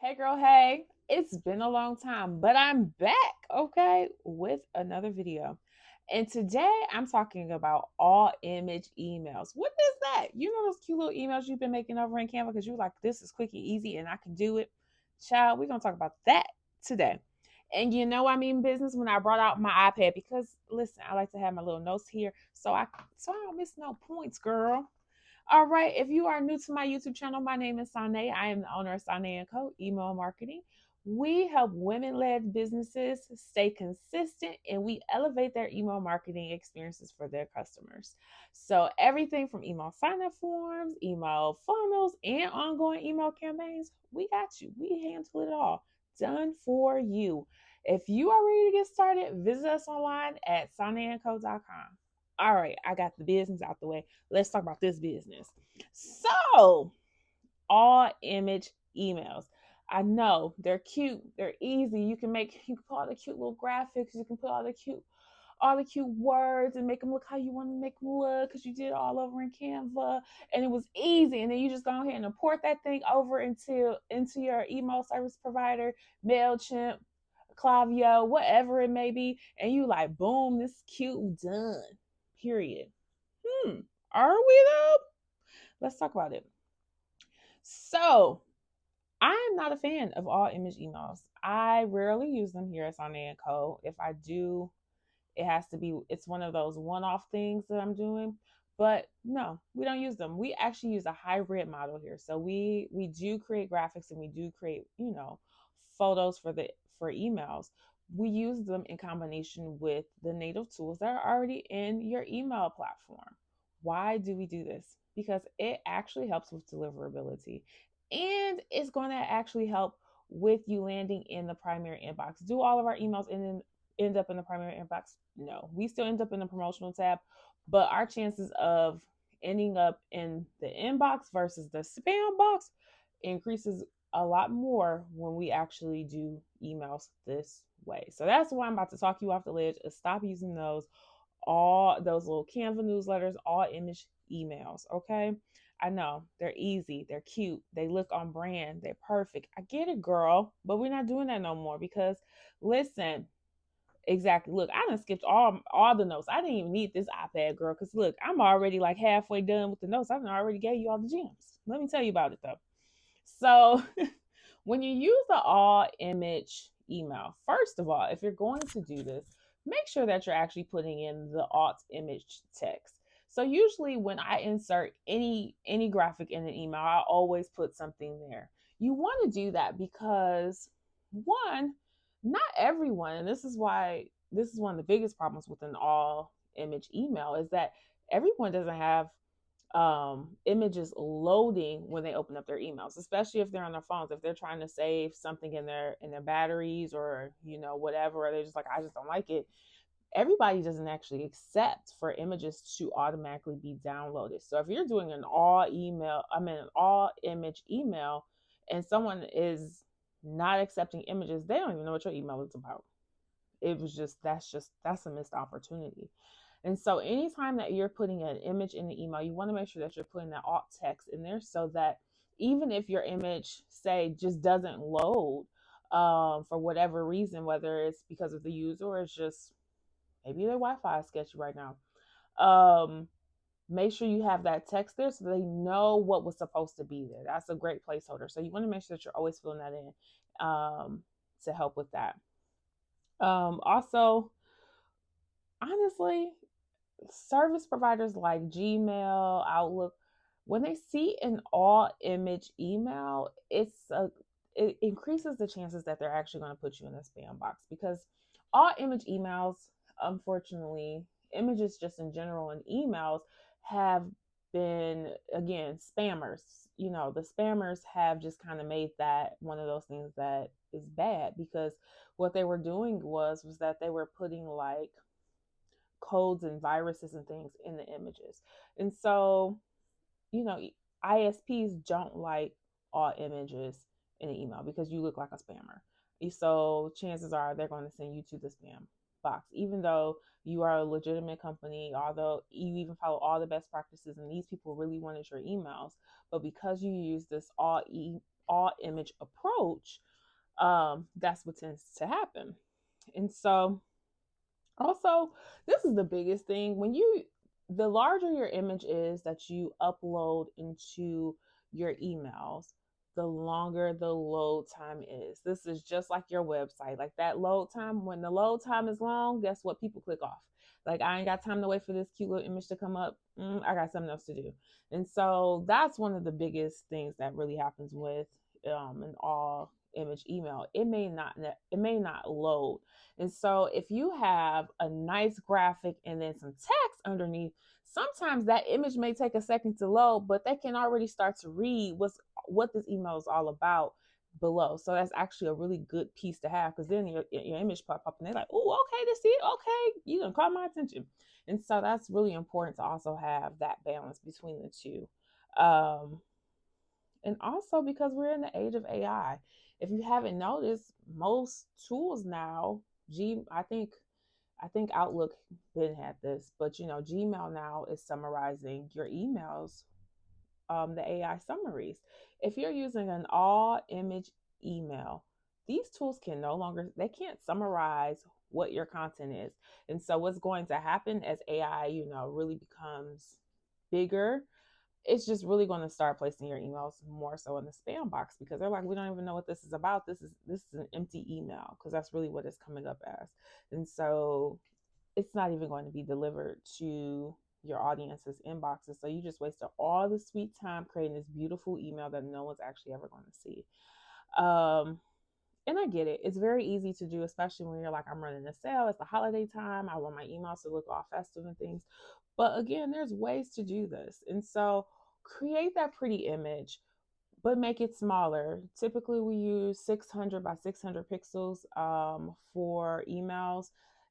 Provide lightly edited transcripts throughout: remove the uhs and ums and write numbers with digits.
Hey girl, hey. It's been a long time, but I'm back, okay, with another video. And today I'm talking about all image emails. What is that? You know those cute little emails you've been making over in Canva because you're like, this is quick and easy and I can do it. Child, we're gonna talk about that today. And I mean business when I brought out my iPad because listen, I like to have my little notes here so I don't miss no points, girl. All right. If you are new to my YouTube channel, my name is Sane. I am the owner of Sane and Co. Email Marketing. We help women-led businesses stay consistent and we elevate their email marketing experiences for their customers. So everything from email sign-up forms, email funnels, and ongoing email campaigns, we got you. We handle it all. Done for you. If you are ready to get started, visit us online at soneandco.com. All right, I got the business out the way. Let's talk about this business. So, all image emails. I know they're cute, they're easy. You can put all the cute little graphics, you can put all the cute words and make them look how you want to make them look because you did it all over in Canva and it was easy. And then you just go ahead and import that thing over into your email service provider, MailChimp, Klaviyo, whatever it may be, and you like, boom, this cute done. Period. Hmm. Are we though? Let's talk about it. So, I'm not a fan of all image emails. I rarely use them here at Sonnet and Co. If I do, it's one of those one-off things that I'm doing. But no, we don't use them. We actually use a hybrid model here. So we do create graphics and we do create, photos for emails. We use them in combination with the native tools that are already in your email platform. Why do we do this? Because it actually helps with deliverability and it's going to actually help with you landing in the primary inbox. Do all of our emails end up in the primary inbox? No, we still end up in the promotional tab, but our chances of ending up in the inbox versus the spam box increases a lot more when we actually do emails this way. So that's why I'm about to talk you off the ledge. Stop using those little Canva newsletters, all image emails. Okay. I know they're easy, they're cute, they look on brand, they're perfect. I get it, girl, but we're not doing that no more because listen, exactly. Look, I done skipped all the notes. I didn't even need this iPad, girl, because look, I'm already like halfway done with the notes. I already gave you all the gems. Let me tell you about it though. So when you use the all image email, first of all, if you're going to do this, make sure that you're actually putting in the alt image text. So usually when I insert any graphic in an email, I always put something there. You want to do that because one, not everyone, and this is one of the biggest problems with an all image email is that everyone doesn't have images loading when they open up their emails, especially if they're on their phones. If they're trying to save something in their batteries or whatever, or they're just like, I just don't like it. Everybody doesn't actually accept for images to automatically be downloaded. So if you're doing an all image email, and someone is not accepting images, they don't even know what your email is about. That's a missed opportunity. And so anytime that you're putting an image in the email, you want to make sure that you're putting that alt text in there so that even if your image, say, just doesn't load for whatever reason, whether it's because of the user or it's just maybe their Wi-Fi is sketchy right now, make sure you have that text there so they know what was supposed to be there. That's a great placeholder. So you want to make sure that you're always filling that in to help with that. Also, honestly, service providers like Gmail, Outlook, when they see an all image email, it increases the chances that they're actually going to put you in a spam box because all image emails, unfortunately, images just in general and emails have been, again, spammers. The spammers have just kind of made that one of those things that is bad because what they were doing was that they were putting like codes and viruses and things in the images. And so, you know, ISPs don't like all images in an email because you look like a spammer. So chances are they're going to send you to the spam box, even though you are a legitimate company, although you even follow all the best practices and these people really wanted your emails. But because you use this all image approach, that's what tends to happen. And so, also, this is the biggest thing when the larger your image is that you upload into your emails, the longer the load time is. This is just like your website. Like that load time, when the load time is long, guess what? People click off. Like, I ain't got time to wait for this cute little image to come up. I got something else to do. And so that's one of the biggest things that really happens with an all image email. It may not load. And so if you have a nice graphic and then some text underneath, sometimes that image may take a second to load, but they can already start to read what this email is all about below. So that's actually a really good piece to have, because then your image pop up and they're like, oh, okay, this it. Okay, you done caught my attention. And so that's really important to also have that balance between the two. Um, and also because we're in the age of AI. If you haven't noticed, most tools now, I think Outlook didn't have this, but Gmail now is summarizing your emails, the AI summaries. If you're using an all image email, these tools can no longer, they can't summarize what your content is. And so what's going to happen as AI, really becomes bigger, it's just really going to start placing your emails more so in the spam box, because they're like, we don't even know what this is about. This is an empty email, because that's really what it's coming up as. And so it's not even going to be delivered to your audience's inboxes. So you just wasted all the sweet time creating this beautiful email that no one's actually ever going to see. And I get it. It's very easy to do, especially when you're like, I'm running a sale. It's the holiday time. I want my emails to look all festive and things. But again, there's ways to do this. And so create that pretty image, but make it smaller. Typically, we use 600 by 600 pixels for emails.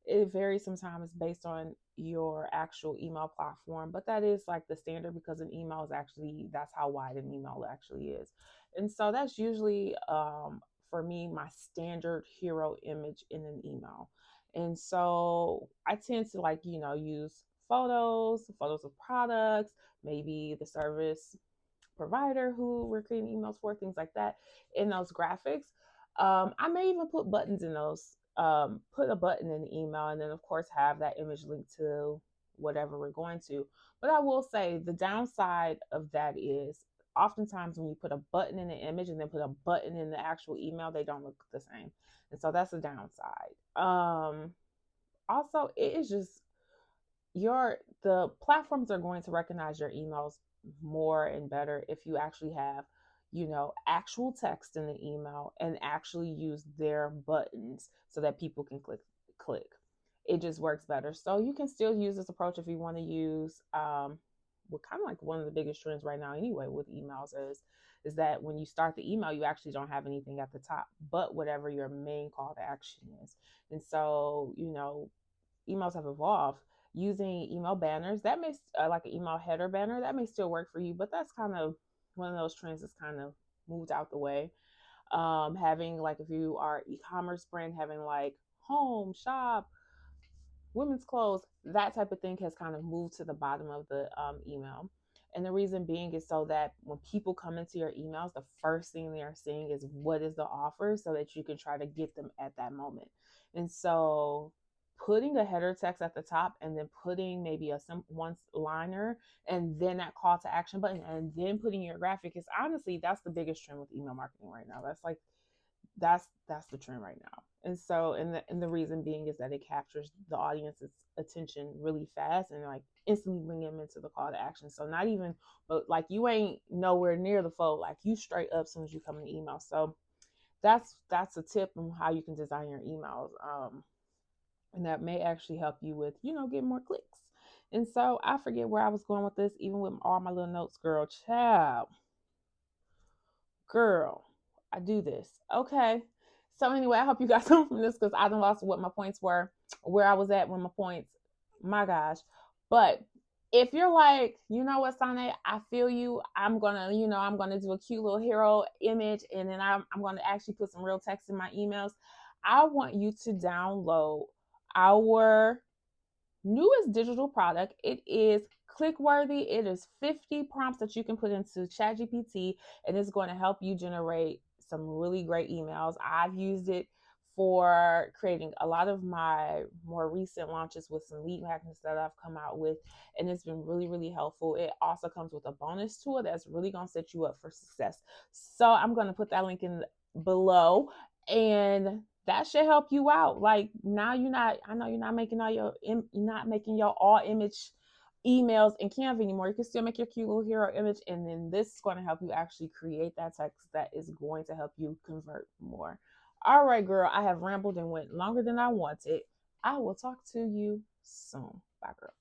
It varies sometimes based on your actual email platform, but that is like the standard, because an email is actually, that's how wide an email actually is. And so that's usually, for me, my standard hero image in an email. And so I tend to use photos of products, maybe the service provider who we're creating emails for, things like that, in those graphics. I may even put buttons in those, put a button in the email, and then, of course, have that image linked to whatever we're going to. But I will say the downside of that is oftentimes when you put a button in the image and then put a button in the actual email, they don't look the same. And so that's a downside. Also, it is just the platforms are going to recognize your emails more and better if you actually have actual text in the email and actually use their buttons so that people can click. It just works better. So you can still use this approach if you want to use what kind of like one of the biggest trends right now anyway with emails is that when you start the email, you actually don't have anything at the top but whatever your main call to action is. And so emails have evolved. Using email banners, that may like an email header banner, that may still work for you, but that's kind of one of those trends that's kind of moved out the way. Having, like, if you are e-commerce brand, having like home, shop, women's clothes, that type of thing has kind of moved to the bottom of the email. And the reason being is so that when people come into your emails, the first thing they are seeing is what is the offer, so that you can try to get them at that moment. And so putting a header text at the top and then putting maybe a one liner and then that call to action button and then putting your graphic is, honestly, that's the biggest trend with email marketing right now. That's the trend right now. And so, and the reason being is that it captures the audience's attention really fast and like instantly bring them into the call to action. So not even, but like you ain't nowhere near the flow, like you straight up as soon as you come in the email. So that's a tip on how you can design your emails. And that may actually help you with, getting more clicks. And so I forget where I was going with this, even with all my little notes, girl. Child. Girl, I do this. Okay. So anyway, I hope you got something from this, because I done lost what my points were, where I was at with my points. My gosh. But if you're like, you know what, Sane, I feel you. I'm gonna do a cute little hero image, and then I'm gonna actually put some real text in my emails. I want you to download our newest digital product. It is Clickworthy. It is 50 prompts that you can put into ChatGPT, and it's going to help you generate some really great emails. I've used it for creating a lot of my more recent launches with some lead magnets that I've come out with, and it's been really, really helpful. It also comes with a bonus tool that's really going to set you up for success. So I'm going to put that link in below, and that should help you out. Like, now you're not, I know you're not making your all image emails in Canva anymore. You can still make your cute little hero image, and then this is going to help you actually create that text that is going to help you convert more. All right, girl, I have rambled and went longer than I wanted. I will talk to you soon. Bye, girl.